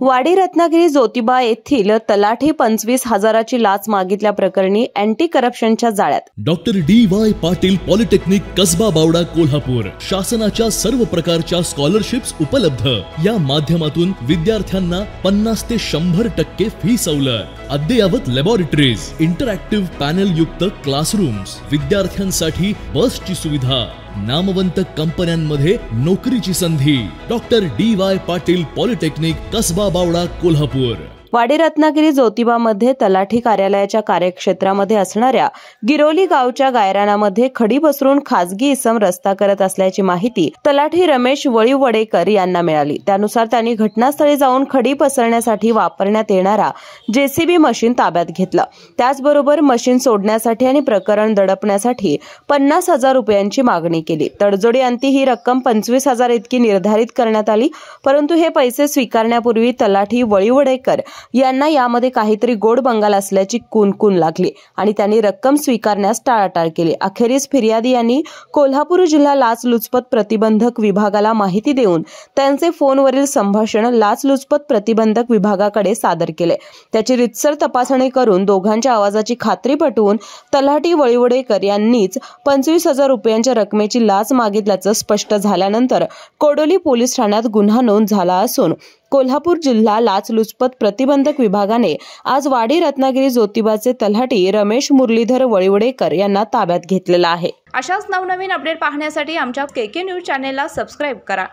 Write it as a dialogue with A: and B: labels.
A: वाडी रत्नागिरी ज्योतिबा येथील तलाठी 25,000ची लाच मागितल्याप्रकरणी अँटी करप्शनच्या जाळ्यात
B: doctor D Y. Patil polytechnic Kasba Bawada Kolhapur शासनाच्या सर्व प्रकारच्या स्कॉलरशिप्स उपलब्ध। या माध्यमातून विद्यार्थ्यांना 50 ते 100% फी सवलत, अद्ययावत लॅबोरेटरीज, इंटरॅक्टिव्ह पॅनल युक्त क्लासरूम्स, विद्यार्थ्यांसाठी बसची सुविधा, नामवंत कंपन्यांमध्ये नोकरीची संधी। Doctor D Y. Patil polytechnic Kasba Bawada Kolhapur.
A: Wadi Ratnagiri ज्योतिबामध्ये तलाठी कार्यालयाच्या कार्यक्षेत्रामध्ये असणाऱ्या गिरोली गावच्या गायरानामध्ये खडी पसरून खासगी इसम रस्ता करत असल्याची माहिती तलाठी रमेश वळीवडेकर यांना मिळाली। त्यानुसार त्यांनी घटनास्थळी जाऊन खडी पसरण्यासाठी वापरण्यात येणारा जेसीबी मशीन ताब्यात घेतला। त्याचबरोबर मशीन सोडण्यासाठी आणि प्रकरण दडपण्यासाठी 50,000 रुपयांची मागणी केली। तडजोडी अंती ही रक्कम 25,000 इतकी निर्धारित करण्यात आली, परंतु हे पैसे स्वीकारण्यापूर्वी तलाठी वळीवडेकर यांना यामध्ये काहीतरी गोड बंगाल असल्याची कुणकुण लागली आणि त्यांनी रक्कम स्वीकारण्यास टाळाटाळ केली। अखेरीस फिर्यादी यांनी कोल्हापूर जिल्हा लाचलुचपत प्रतिबंधक विभागाला माहिती देऊन त्यांचे फोनवरील संभाषण लाचलुचपत प्रतिबंधक विभागाकडे सादर केले। त्याची रितसर तपासणी करून दोघांच्या आवाजाची खात्री पटवून तलाठी वळीवडेकर यांनीच 25,000 रुपयांच्या रकमेची लाच मागितल्याचं स्पष्ट झाल्यानंतर कोडोली पोलीस ठाण्यात गुन्हा नोंद झाला असून कोल्हापूर जिल्हा लाचलुचपत प्रतिबंधक विभागाने आज वाडी रत्नागिरी ज्योतिबाचे तलाठी रमेश मुरलीधर वळीवडेकर यांना ताब्यात घेतलेला आहे।
C: अशाच नवनवीन अपडेट पाहण्यासाठी आमच्या केके न्यूज चॅनेलला सबस्क्राइब करा।